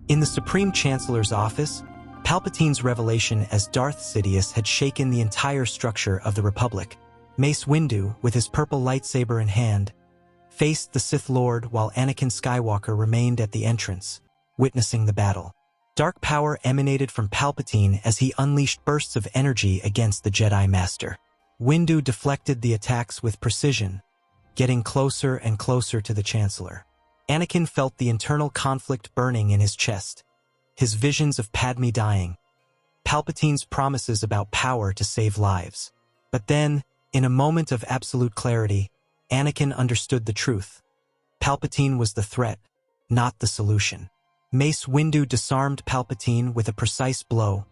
In the Supreme Chancellor's office, Palpatine's revelation as Darth Sidious had shaken the entire structure of the Republic. Mace Windu, with his purple lightsaber in hand, faced the Sith Lord while Anakin Skywalker remained at the entrance, witnessing the battle. Dark power emanated from Palpatine as he unleashed bursts of energy against the Jedi Master. Windu deflected the attacks with precision, getting closer and closer to the Chancellor. Anakin felt the internal conflict burning in his chest, his visions of Padme dying, Palpatine's promises about power to save lives. But then, in a moment of absolute clarity, Anakin understood the truth. Palpatine was the threat, not the solution. Mace Windu disarmed Palpatine with a precise blow,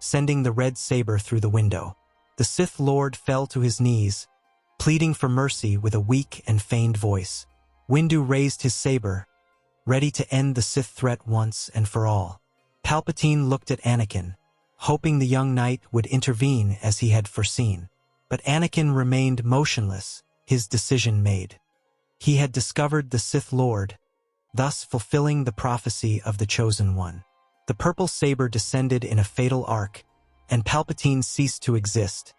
sending the red saber through the window. The Sith Lord fell to his knees, pleading for mercy with a weak and feigned voice. Windu raised his saber, ready to end the Sith threat once and for all. Palpatine looked at Anakin, hoping the young knight would intervene as he had foreseen. But Anakin remained motionless, his decision made. He had discovered the Sith Lord, thus fulfilling the prophecy of the Chosen One. The purple saber descended in a fatal arc, and Palpatine ceased to exist,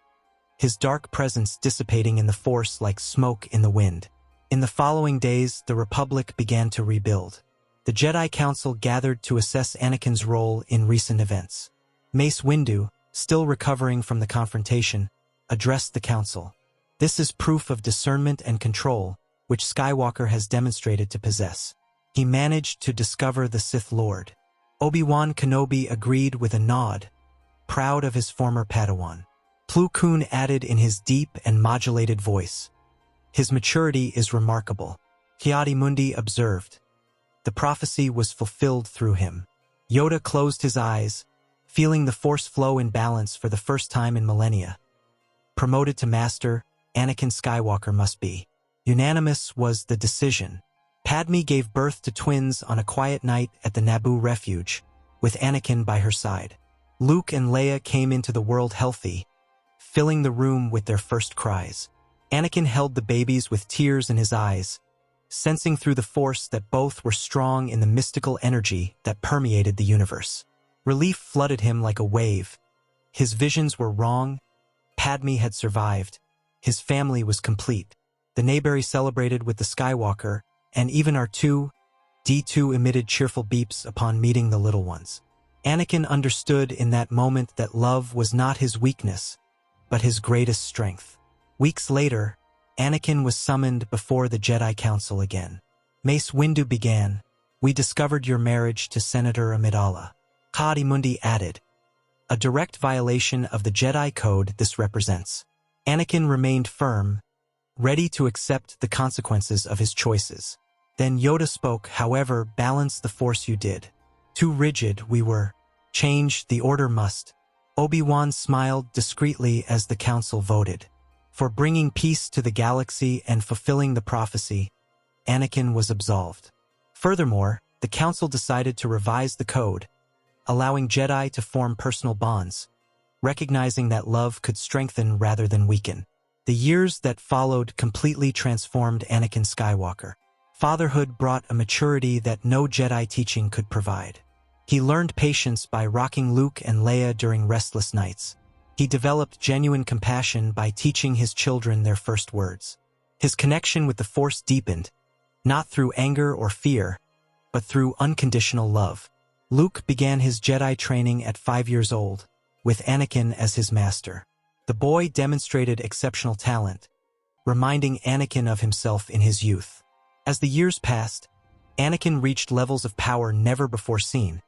his dark presence dissipating in the Force like smoke in the wind. In the following days, the Republic began to rebuild. The Jedi Council gathered to assess Anakin's role in recent events. Mace Windu, still recovering from the confrontation, addressed the Council. "This is proof of discernment and control, which Skywalker has demonstrated to possess. He managed to discover the Sith Lord." Obi-Wan Kenobi agreed with a nod, proud of his former Padawan. Plo Koon added in his deep and modulated voice, "His maturity is remarkable." Ki-Adi-Mundi observed, "The prophecy was fulfilled through him." Yoda closed his eyes, feeling the Force flow in balance for the first time in millennia. Promoted to Master, Anakin Skywalker must be. Unanimous was the decision. Padme gave birth to twins on a quiet night at the Naboo refuge, with Anakin by her side. Luke and Leia came into the world healthy, filling the room with their first cries. Anakin held the babies with tears in his eyes, sensing through the Force that both were strong in the mystical energy that permeated the universe. Relief flooded him like a wave. His visions were wrong. Padme had survived. His family was complete. The Nabari celebrated with the Skywalker, and even R2-D2 emitted cheerful beeps upon meeting the little ones. Anakin understood in that moment that love was not his weakness, but his greatest strength. Weeks later, Anakin was summoned before the Jedi Council again. Mace Windu began, "We discovered your marriage to Senator Amidala." Ki-Adi-Mundi added, "A direct violation of the Jedi Code this represents." Anakin remained firm, ready to accept the consequences of his choices. Then Yoda spoke, "However, balance the Force you did. Too rigid we were. Change the order must." Obi-Wan smiled discreetly as the council voted. For bringing peace to the galaxy and fulfilling the prophecy, Anakin was absolved. Furthermore, the council decided to revise the code, allowing Jedi to form personal bonds, recognizing that love could strengthen rather than weaken. The years that followed completely transformed Anakin Skywalker. Fatherhood brought a maturity that no Jedi teaching could provide. He learned patience by rocking Luke and Leia during restless nights. He developed genuine compassion by teaching his children their first words. His connection with the Force deepened, not through anger or fear, but through unconditional love. Luke began his Jedi training at 5 years old, with Anakin as his master. The boy demonstrated exceptional talent, reminding Anakin of himself in his youth. As the years passed, Anakin reached levels of power never before seen,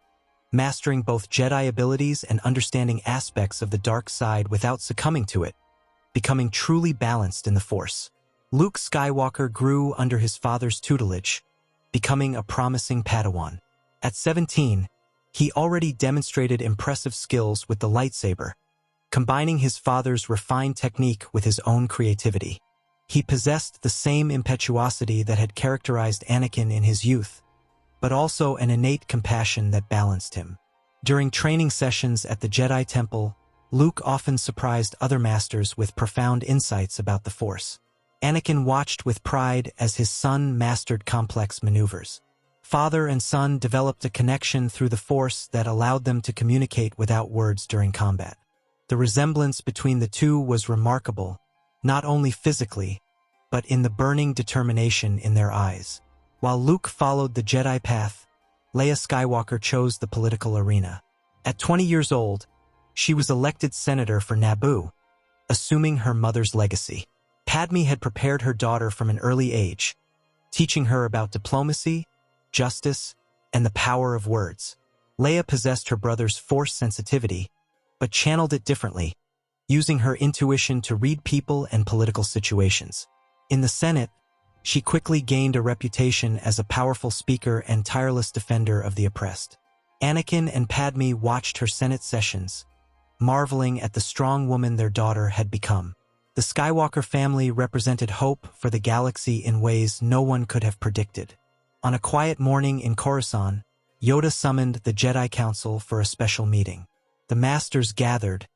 mastering both Jedi abilities and understanding aspects of the dark side without succumbing to it, becoming truly balanced in the Force. Luke Skywalker grew under his father's tutelage, becoming a promising Padawan. At 17, he already demonstrated impressive skills with the lightsaber, combining his father's refined technique with his own creativity. He possessed the same impetuosity that had characterized Anakin in his youth, but also an innate compassion that balanced him. During training sessions at the Jedi Temple, Luke often surprised other masters with profound insights about the Force. Anakin watched with pride as his son mastered complex maneuvers. Father and son developed a connection through the Force that allowed them to communicate without words during combat. The resemblance between the two was remarkable, not only physically, but in the burning determination in their eyes. While Luke followed the Jedi path, Leia Skywalker chose the political arena. At 20 years old, she was elected senator for Naboo, assuming her mother's legacy. Padme had prepared her daughter from an early age, teaching her about diplomacy, justice, and the power of words. Leia possessed her brother's Force sensitivity, but channeled it differently, using her intuition to read people and political situations. In the Senate, she quickly gained a reputation as a powerful speaker and tireless defender of the oppressed. Anakin and Padme watched her Senate sessions, marveling at the strong woman their daughter had become. The Skywalker family represented hope for the galaxy in ways no one could have predicted. On a quiet morning in Coruscant, Yoda summoned the Jedi Council for a special meeting. The Masters gathered,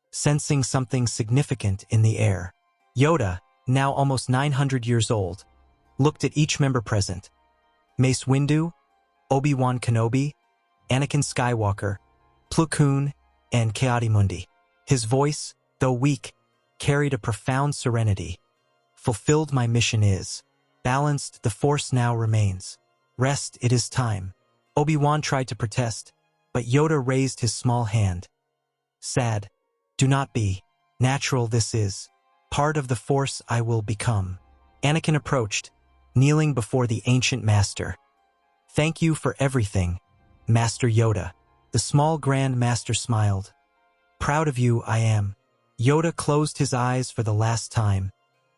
sensing something significant in the air. Yoda, now almost 900 years old, looked at each member present: Mace Windu, Obi-Wan Kenobi, Anakin Skywalker, Plo Koon, and Ki-Adi-Mundi. His voice, though weak, carried a profound serenity. Fulfilled my mission is. Balanced the Force now remains. Rest, it is time. Obi-Wan tried to protest, but Yoda raised his small hand. Sad. Do not be. Natural this is. Part of the Force I will become. Anakin approached, kneeling before the ancient master. Thank you for everything, Master Yoda. The small Grand Master smiled. Proud of you I am. Yoda closed his eyes for the last time,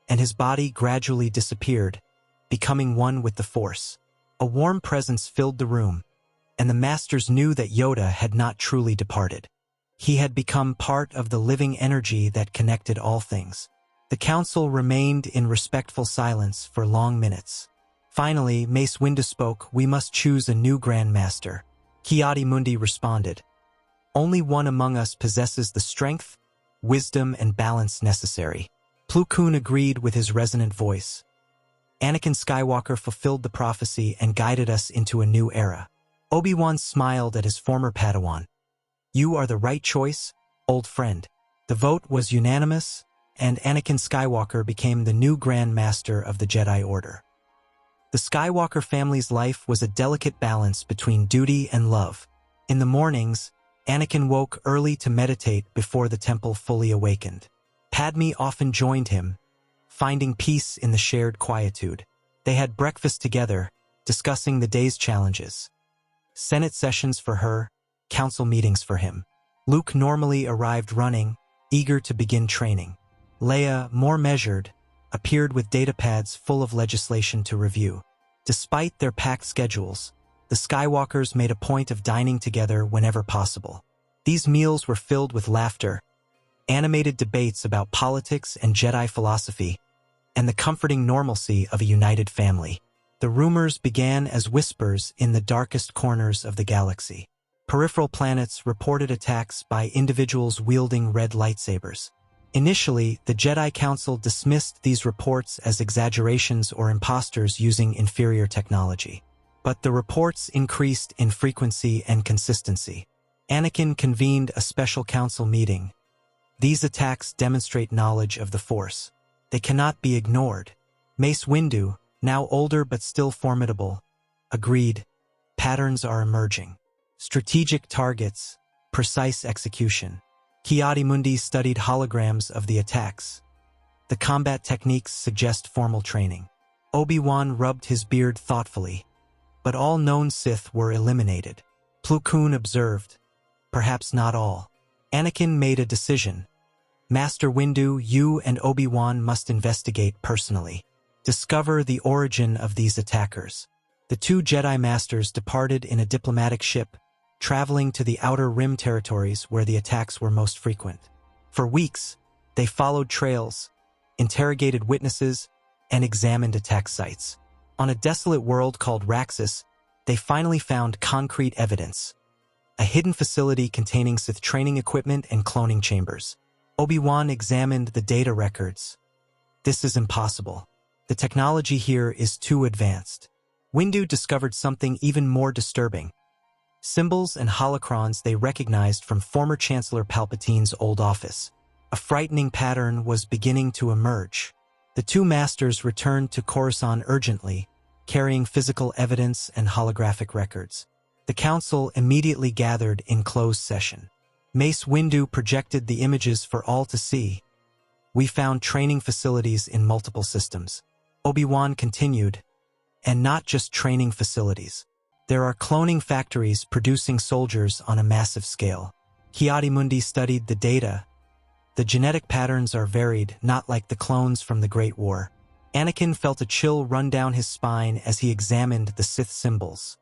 and his body gradually disappeared, becoming one with the Force. A warm presence filled the room, and the Masters knew that Yoda had not truly departed. He had become part of the living energy that connected all things. The council remained in respectful silence for long minutes. Finally, Mace Windu spoke. We must choose a new Grand Master. Ki-Adi-Mundi responded. Only one among us possesses the strength, wisdom, and balance necessary. Plo Koon agreed with his resonant voice. Anakin Skywalker fulfilled the prophecy and guided us into a new era. Obi-Wan smiled at his former Padawan. You are the right choice, old friend. The vote was unanimous, and Anakin Skywalker became the new Grand Master of the Jedi Order. The Skywalker family's life was a delicate balance between duty and love. In the mornings, Anakin woke early to meditate before the temple fully awakened. Padme often joined him, finding peace in the shared quietude. They had breakfast together, discussing the day's challenges. Senate sessions for her, council meetings for him. Luke normally arrived running, eager to begin training. Leia, more measured, appeared with datapads full of legislation to review. Despite their packed schedules, the Skywalkers made a point of dining together whenever possible. These meals were filled with laughter, animated debates about politics and Jedi philosophy, and the comforting normalcy of a united family. The rumors began as whispers in the darkest corners of the galaxy. Peripheral planets reported attacks by individuals wielding red lightsabers. Initially, the Jedi Council dismissed these reports as exaggerations or imposters using inferior technology. But the reports increased in frequency and consistency. Anakin convened a special council meeting. These attacks demonstrate knowledge of the Force. They cannot be ignored. Mace Windu, now older but still formidable, agreed. Patterns are emerging. Strategic targets, precise execution. Ki-Adi-Mundi studied holograms of the attacks. The combat techniques suggest formal training. Obi-Wan rubbed his beard thoughtfully. But all known Sith were eliminated. Plo Koon observed. Perhaps not all. Anakin made a decision. Master Windu, you and Obi-Wan must investigate personally. Discover the origin of these attackers. The two Jedi Masters departed in a diplomatic ship, traveling to the Outer Rim territories where the attacks were most frequent. For weeks, they followed trails, interrogated witnesses, and examined attack sites. On a desolate world called Raxus, they finally found concrete evidence. A hidden facility containing Sith training equipment and cloning chambers. Obi-Wan examined the data records. This is impossible. The technology here is too advanced. Windu discovered something even more disturbing. Symbols and holocrons they recognized from former Chancellor Palpatine's old office. A frightening pattern was beginning to emerge. The two masters returned to Coruscant urgently, carrying physical evidence and holographic records. The council immediately gathered in closed session. Mace Windu projected the images for all to see. We found training facilities in multiple systems. Obi-Wan continued, and not just training facilities. There are cloning factories producing soldiers on a massive scale. Ki-Adi-Mundi studied the data. The genetic patterns are varied, not like the clones from the Great War. Anakin felt a chill run down his spine as he examined the Sith symbols.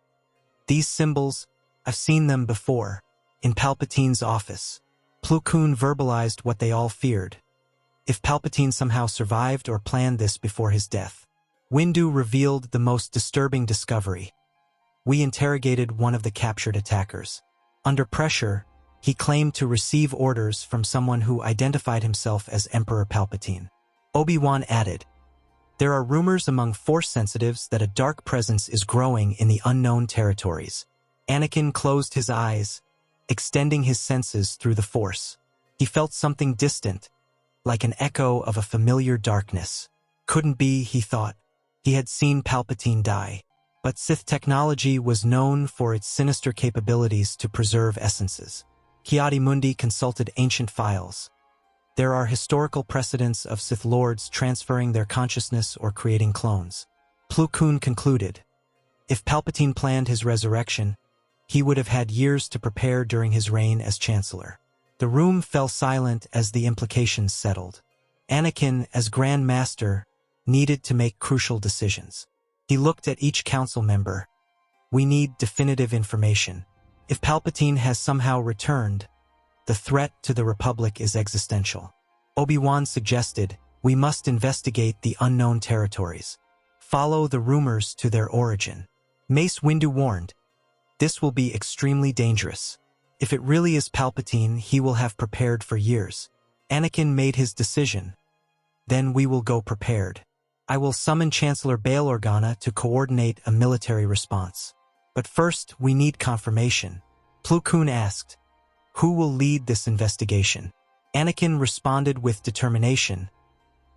These symbols, I've seen them before, in Palpatine's office. Plo Koon verbalized what they all feared. If Palpatine somehow survived or planned this before his death. Windu revealed the most disturbing discovery. We interrogated one of the captured attackers. Under pressure, he claimed to receive orders from someone who identified himself as Emperor Palpatine. Obi-Wan added, "There are rumors among Force sensitives that a dark presence is growing in the unknown territories." Anakin closed his eyes, extending his senses through the Force. He felt something distant, like an echo of a familiar darkness. Couldn't be, he thought. He had seen Palpatine die. But Sith technology was known for its sinister capabilities to preserve essences. Ki-Adi-Mundi consulted ancient files. There are historical precedents of Sith lords transferring their consciousness or creating clones. Plo Koon concluded, if Palpatine planned his resurrection, he would have had years to prepare during his reign as Chancellor. The room fell silent as the implications settled. Anakin, as Grand Master, needed to make crucial decisions. He looked at each council member. We need definitive information. If Palpatine has somehow returned, the threat to the Republic is existential. Obi-Wan suggested, we must investigate the unknown territories. Follow the rumors to their origin. Mace Windu warned, this will be extremely dangerous. If it really is Palpatine, he will have prepared for years. Anakin made his decision. Then we will go prepared. I will summon Chancellor Bail Organa to coordinate a military response. But first, we need confirmation. Plo Koon asked, who will lead this investigation? Anakin responded with determination,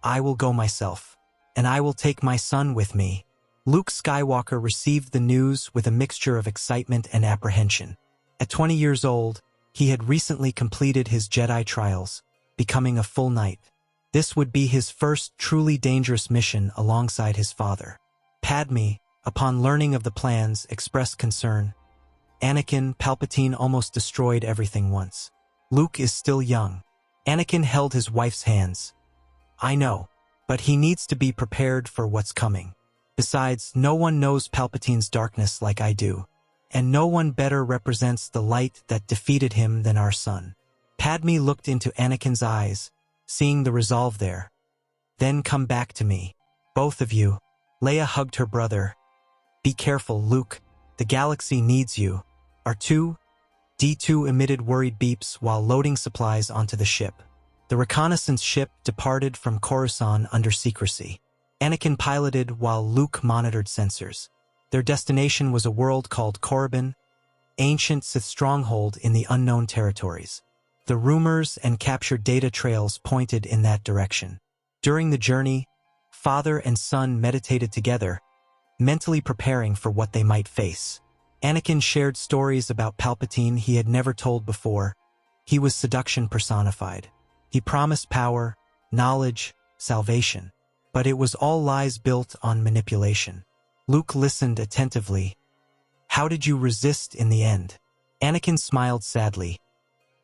I will go myself, and I will take my son with me. Luke Skywalker received the news with a mixture of excitement and apprehension. At 20 years old, he had recently completed his Jedi trials, becoming a full knight. This would be his first truly dangerous mission alongside his father. Padme, upon learning of the plans, expressed concern. Anakin, Palpatine almost destroyed everything once. Luke is still young. Anakin held his wife's hands. I know, but he needs to be prepared for what's coming. Besides, no one knows Palpatine's darkness like I do, and no one better represents the light that defeated him than our son. Padme looked into Anakin's eyes, seeing the resolve there. Then come back to me. Both of you. Leia hugged her brother. Be careful, Luke. The galaxy needs you. R2-D2 emitted worried beeps while loading supplies onto the ship. The reconnaissance ship departed from Coruscant under secrecy. Anakin piloted while Luke monitored sensors. Their destination was a world called Corbin, ancient Sith stronghold in the unknown territories. The rumors and captured data trails pointed in that direction. During the journey, father and son meditated together, mentally preparing for what they might face. Anakin shared stories about Palpatine he had never told before. He was seduction personified. He promised power, knowledge, salvation. But it was all lies built on manipulation. Luke listened attentively. How did you resist in the end? Anakin smiled sadly.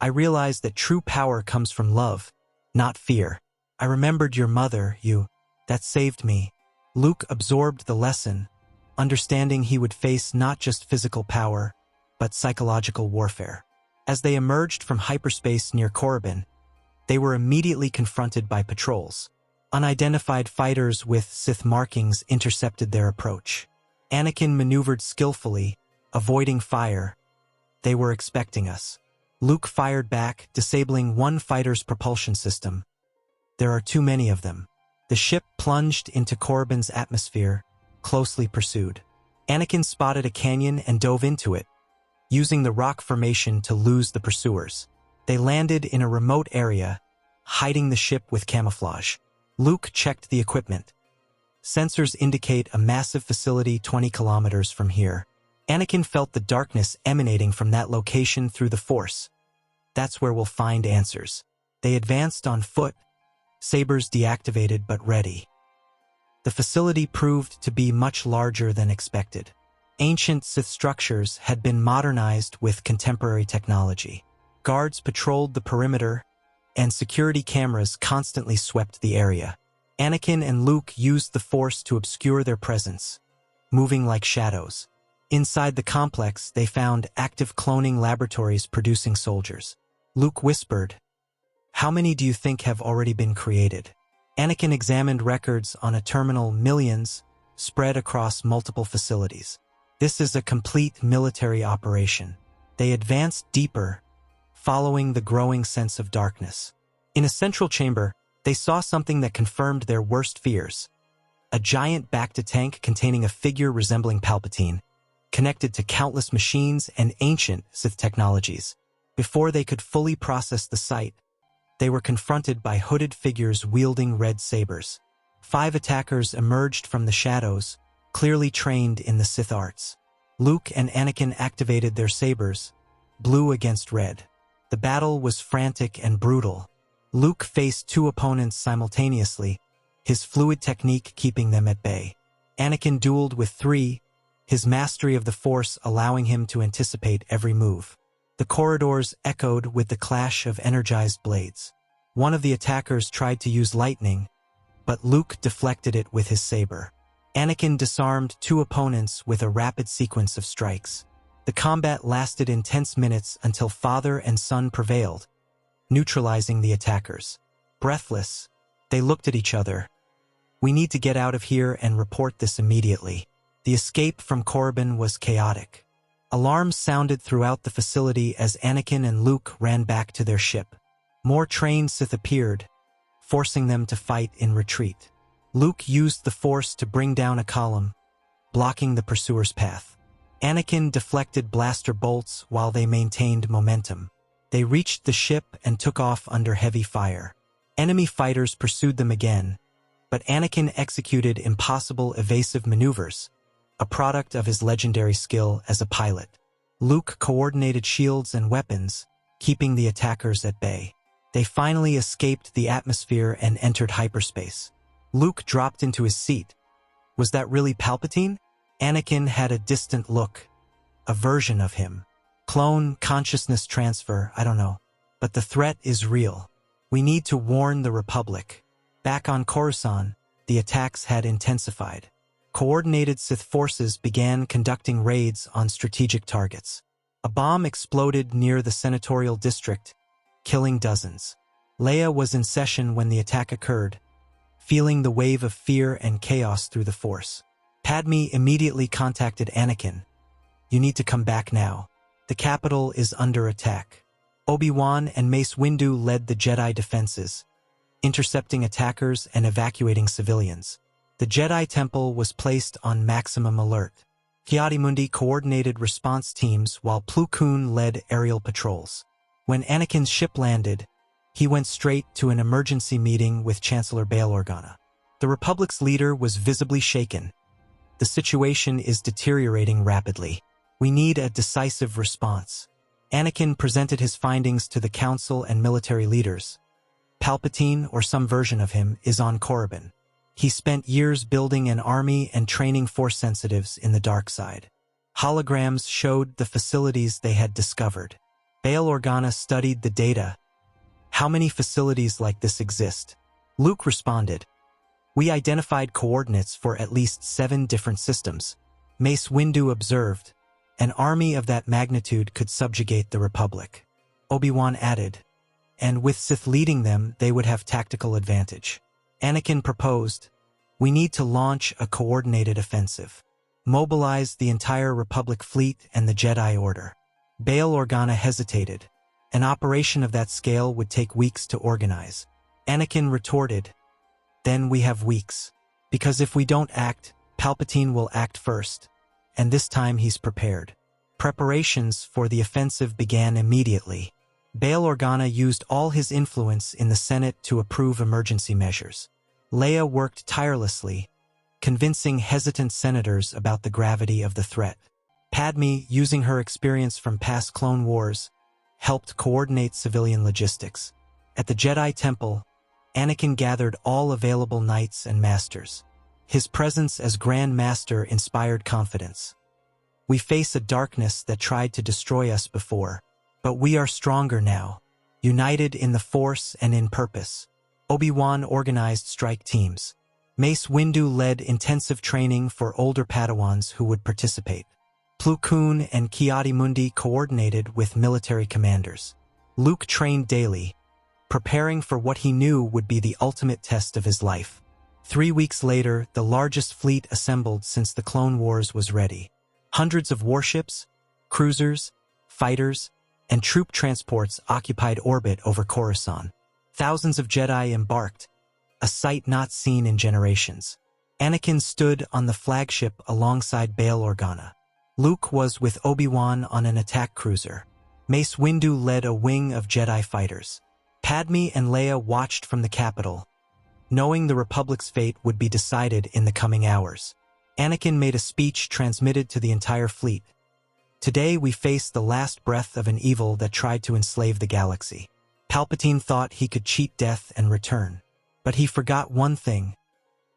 I realized that true power comes from love, not fear. I remembered your mother, that saved me. Luke absorbed the lesson, understanding he would face not just physical power, but psychological warfare. As they emerged from hyperspace near Corbin, they were immediately confronted by patrols. Unidentified fighters with Sith markings intercepted their approach. Anakin maneuvered skillfully, avoiding fire. They were expecting us. Luke fired back, disabling one fighter's propulsion system. There are too many of them. The ship plunged into Corbin's atmosphere, closely pursued. Anakin spotted a canyon and dove into it, using the rock formation to lose the pursuers. They landed in a remote area, hiding the ship with camouflage. Luke checked the equipment. Sensors indicate a massive facility 20 kilometers from here. Anakin felt the darkness emanating from that location through the Force. That's where we'll find answers. They advanced on foot, sabers deactivated but ready. The facility proved to be much larger than expected. Ancient Sith structures had been modernized with contemporary technology. Guards patrolled the perimeter, and security cameras constantly swept the area. Anakin and Luke used the Force to obscure their presence, moving like shadows. Inside the complex, they found active cloning laboratories producing soldiers. Luke whispered, "How many do you think have already been created?" Anakin examined records on a terminal, millions, spread across multiple facilities. This is a complete military operation. They advanced deeper, following the growing sense of darkness. In a central chamber, they saw something that confirmed their worst fears. A giant Bacta tank containing a figure resembling Palpatine, connected to countless machines and ancient Sith technologies. Before they could fully process the sight, they were confronted by hooded figures wielding red sabers. 5 attackers emerged from the shadows, clearly trained in the Sith arts. Luke and Anakin activated their sabers, blue against red. The battle was frantic and brutal. Luke faced 2 opponents simultaneously, his fluid technique keeping them at bay. Anakin dueled with 3, his mastery of the Force allowing him to anticipate every move. The corridors echoed with the clash of energized blades. One of the attackers tried to use lightning, but Luke deflected it with his saber. Anakin disarmed 2 opponents with a rapid sequence of strikes. The combat lasted intense minutes until father and son prevailed, neutralizing the attackers. Breathless, they looked at each other. "We need to get out of here and report this immediately." The escape from Corbin was chaotic. Alarms sounded throughout the facility as Anakin and Luke ran back to their ship. More trained Sith appeared, forcing them to fight in retreat. Luke used the Force to bring down a column, blocking the pursuer's path. Anakin deflected blaster bolts while they maintained momentum. They reached the ship and took off under heavy fire. Enemy fighters pursued them again, but Anakin executed impossible evasive maneuvers, a product of his legendary skill as a pilot. Luke coordinated shields and weapons, keeping the attackers at bay. They finally escaped the atmosphere and entered hyperspace. Luke dropped into his seat. Was that really Palpatine? Anakin had a distant look, a version of him. Clone, consciousness transfer, I don't know. But the threat is real. We need to warn the Republic. Back on Coruscant, the attacks had intensified. Coordinated Sith forces began conducting raids on strategic targets. A bomb exploded near the senatorial district, killing dozens. Leia was in session when the attack occurred, feeling the wave of fear and chaos through the Force. Padme immediately contacted Anakin. "You need to come back now. The capital is under attack." Obi-Wan and Mace Windu led the Jedi defenses, intercepting attackers and evacuating civilians. The Jedi Temple was placed on maximum alert. Ki-Adi-Mundi coordinated response teams while Plo Koon led aerial patrols. When Anakin's ship landed, he went straight to an emergency meeting with Chancellor Bail Organa. The Republic's leader was visibly shaken. "The situation is deteriorating rapidly. We need a decisive response." Anakin presented his findings to the council and military leaders. Palpatine, or some version of him, is on Corbin. He spent years building an army and training Force sensitives in the dark side. Holograms showed the facilities they had discovered. Bail Organa studied the data. "How many facilities like this exist?" Luke responded, "We identified coordinates for at least 7 different systems." Mace Windu observed, "An army of that magnitude could subjugate the Republic." Obi-Wan added, "And with Sith leading them, they would have tactical advantage." Anakin proposed, "We need to launch a coordinated offensive. Mobilize the entire Republic fleet and the Jedi Order." Bail Organa hesitated. An operation of that scale would take weeks to organize. Anakin retorted, "Then we have weeks. Because if we don't act, Palpatine will act first. and this time he's prepared. Preparations for the offensive began immediately. Bail Organa used all his influence in the Senate to approve emergency measures. Leia worked tirelessly, convincing hesitant senators about the gravity of the threat. Padme, using her experience from past Clone Wars, helped coordinate civilian logistics. At the Jedi Temple, Anakin gathered all available knights and masters. His presence as Grand Master inspired confidence. We face a darkness that tried to destroy us before, but we are stronger now, united in the Force and in purpose. Obi-Wan organized strike teams. Mace Windu led intensive training for older Padawans who would participate. Plo Koon and Ki-Adi-Mundi coordinated with military commanders. Luke trained daily, preparing for what he knew would be the ultimate test of his life. 3 weeks later, the largest fleet assembled since the Clone Wars was ready. Hundreds of warships, cruisers, fighters, and troop transports occupied orbit over Coruscant. Thousands of Jedi embarked, a sight not seen in generations. Anakin stood on the flagship alongside Bail Organa. Luke was with Obi-Wan on an attack cruiser. Mace Windu led a wing of Jedi fighters. Padme and Leia watched from the capital, knowing the Republic's fate would be decided in the coming hours. Anakin made a speech transmitted to the entire fleet. Today we face the last breath of an evil that tried to enslave the galaxy. Palpatine thought he could cheat death and return. But he forgot one thing.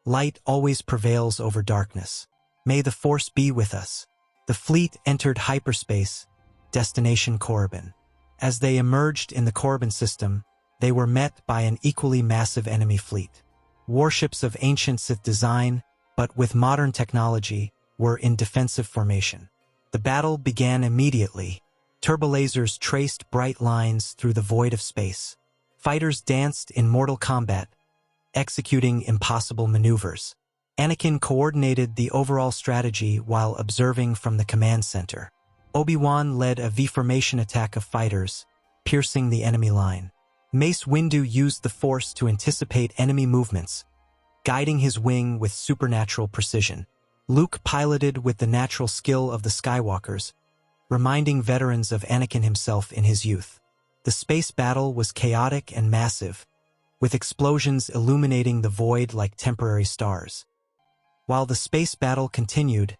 Light always prevails over darkness. May the Force be with us. The fleet entered hyperspace, destination Corbin. As they emerged in the Corbin system, they were met by an equally massive enemy fleet. Warships of ancient Sith design, but with modern technology, were in defensive formation. The battle began immediately. Turbolasers traced bright lines through the void of space. Fighters danced in mortal combat, executing impossible maneuvers. Anakin coordinated the overall strategy while observing from the command center. Obi-Wan led a V-formation attack of fighters, piercing the enemy line. Mace Windu used the Force to anticipate enemy movements, guiding his wing with supernatural precision. Luke piloted with the natural skill of the Skywalkers, reminding veterans of Anakin himself in his youth. The space battle was chaotic and massive, with explosions illuminating the void like temporary stars. While the space battle continued,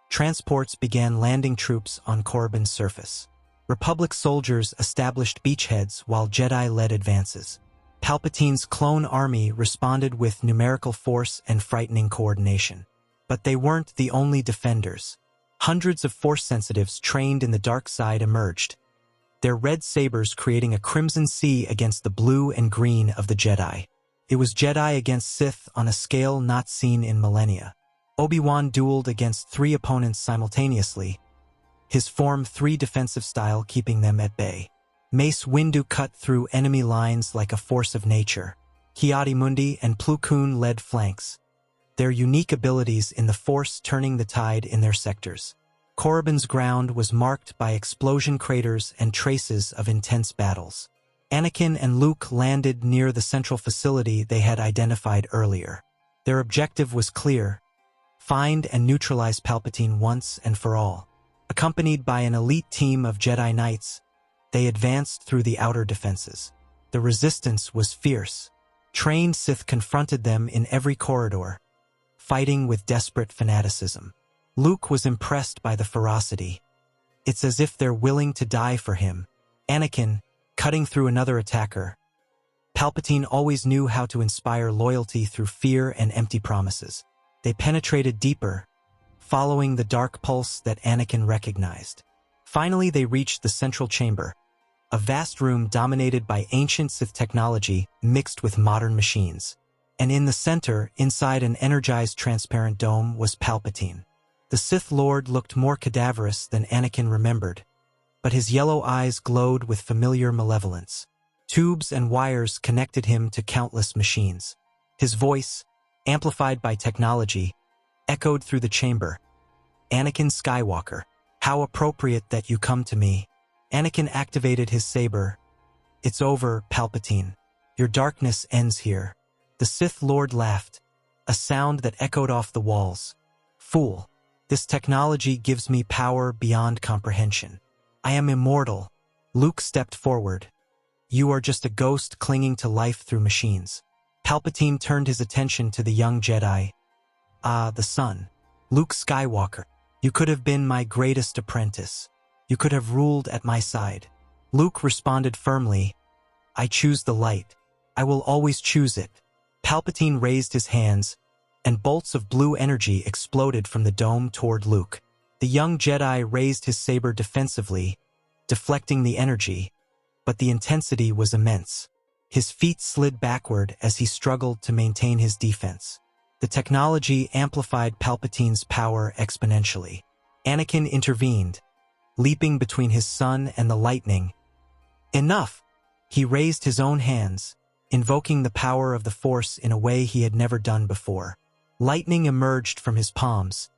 transports began landing troops on Corbin's surface. Republic soldiers established beachheads while Jedi led advances. Palpatine's clone army responded with numerical force and frightening coordination. But they weren't the only defenders. Hundreds of Force sensitives trained in the dark side emerged, their red sabers creating a crimson sea against the blue and green of the Jedi. It was Jedi against Sith on a scale not seen in millennia. Obi-Wan dueled against 3 opponents simultaneously, his Form 3 defensive style keeping them at bay. Mace Windu cut through enemy lines like a force of nature. Ki-Adi-Mundi and Plo Koon led flanks, their unique abilities in the Force turning the tide in their sectors. Corbin's ground was marked by explosion craters and traces of intense battles. Anakin and Luke landed near the central facility they had identified earlier. Their objective was clear: find and neutralize Palpatine once and for all. Accompanied by an elite team of Jedi Knights, they advanced through the outer defenses. The resistance was fierce. Trained Sith confronted them in every corridor, fighting with desperate fanaticism. Luke was impressed by the ferocity. It's as if they're willing to die for him. Anakin, cutting through another attacker. Palpatine always knew how to inspire loyalty through fear and empty promises. They penetrated deeper, following the dark pulse that Anakin recognized. Finally, they reached the central chamber, a vast room dominated by ancient Sith technology mixed with modern machines. And in the center, inside an energized transparent dome, was Palpatine. The Sith Lord looked more cadaverous than Anakin remembered, but his yellow eyes glowed with familiar malevolence. Tubes and wires connected him to countless machines. His voice, amplified by technology, echoed through the chamber. "Anakin Skywalker, how appropriate that you come to me." Anakin activated his saber. "It's over, Palpatine. Your darkness ends here." The Sith Lord laughed, a sound that echoed off the walls. "Fool. This technology gives me power beyond comprehension. I am immortal. Luke stepped forward. You are just a ghost clinging to life through machines. Palpatine turned his attention to the young Jedi. Ah, the son. Luke Skywalker. You could have been my greatest apprentice. You could have ruled at my side. Luke responded firmly. I choose the light. I will always choose it. Palpatine raised his hands, and bolts of blue energy exploded from the dome toward Luke. The young Jedi raised his saber defensively, deflecting the energy, but the intensity was immense. His feet slid backward as he struggled to maintain his defense. The technology amplified Palpatine's power exponentially. Anakin intervened, leaping between his son and the lightning. Enough! He raised his own hands, invoking the power of the Force in a way he had never done before. Lightning emerged from his palms,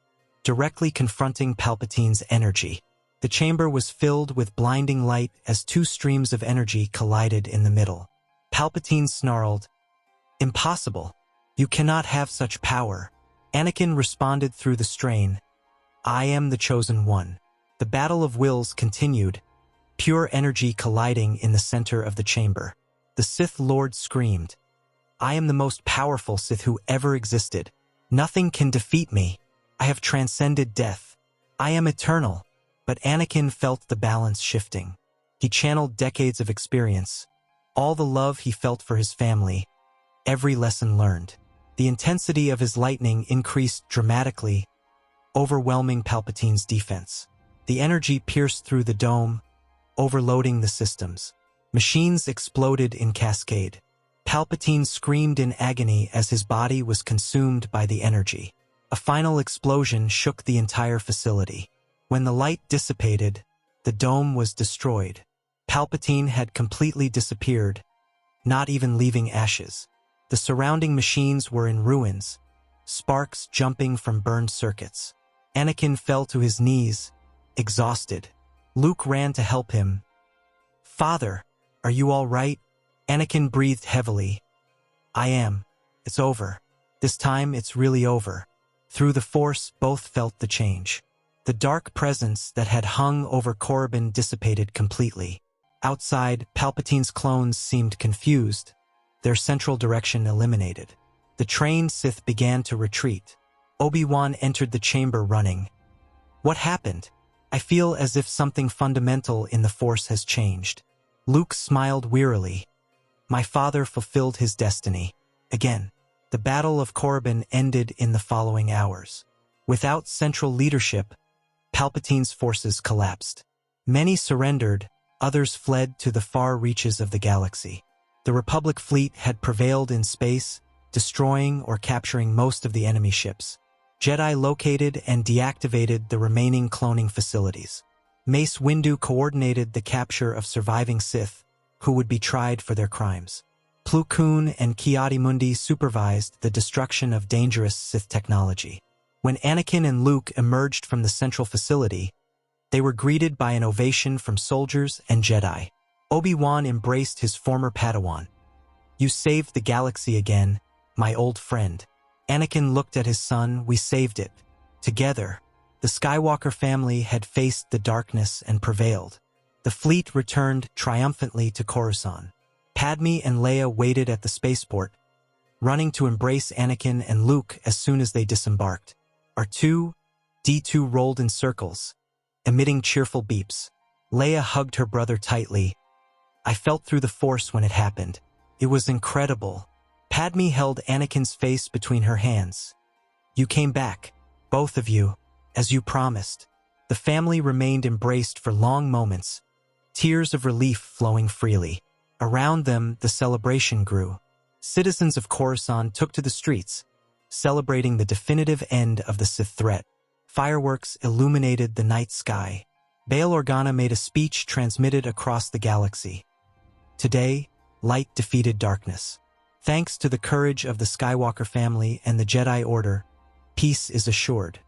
directly confronting Palpatine's energy. The chamber was filled with blinding light as two streams of energy collided in the middle. Palpatine snarled, "Impossible! You cannot have such power." Anakin responded through the strain, "I am the chosen one." The battle of wills continued, pure energy colliding in the center of the chamber. The Sith Lord screamed, "I am the most powerful Sith who ever existed. Nothing can defeat me. I have transcended death. I am eternal." But Anakin felt the balance shifting. He channeled decades of experience, all the love he felt for his family, every lesson learned. The intensity of his lightning increased dramatically, overwhelming Palpatine's defense. The energy pierced through the dome, overloading the systems. Machines exploded in cascade. Palpatine screamed in agony as his body was consumed by the energy. A final explosion shook the entire facility. When the light dissipated, the dome was destroyed. Palpatine had completely disappeared, not even leaving ashes. The surrounding machines were in ruins, sparks jumping from burned circuits. Anakin fell to his knees, exhausted. Luke ran to help him. "Father, are you all right?" Anakin breathed heavily. "I am. It's over. This time it's really over." Through the Force, both felt the change. The dark presence that had hung over Corbin dissipated completely. Outside, Palpatine's clones seemed confused, their central direction eliminated. The trained Sith began to retreat. Obi-Wan entered the chamber running. "What happened? I feel as if something fundamental in the Force has changed." Luke smiled wearily. "My father fulfilled his destiny. Again." The Battle of Corbin ended in the following hours. Without central leadership, Palpatine's forces collapsed. Many surrendered, others fled to the far reaches of the galaxy. The Republic fleet had prevailed in space, destroying or capturing most of the enemy ships. Jedi located and deactivated the remaining cloning facilities. Mace Windu coordinated the capture of surviving Sith, who would be tried for their crimes. Plo Koon and Ki-Adi-Mundi supervised the destruction of dangerous Sith technology. When Anakin and Luke emerged from the central facility, they were greeted by an ovation from soldiers and Jedi. Obi-Wan embraced his former Padawan. "You saved the galaxy again, my old friend." Anakin looked at his son. "We saved it. Together." The Skywalker family had faced the darkness and prevailed. The fleet returned triumphantly to Coruscant. Padme and Leia waited at the spaceport, running to embrace Anakin and Luke as soon as they disembarked. R2-D2 rolled in circles, emitting cheerful beeps. Leia hugged her brother tightly. "I felt through the Force when it happened. It was incredible." Padme held Anakin's face between her hands. "You came back, both of you, as you promised." The family remained embraced for long moments, tears of relief flowing freely. Around them, the celebration grew. Citizens of Coruscant took to the streets, celebrating the definitive end of the Sith threat. Fireworks illuminated the night sky. Bail Organa made a speech transmitted across the galaxy. "Today, light defeated darkness. Thanks to the courage of the Skywalker family and the Jedi Order, peace is assured."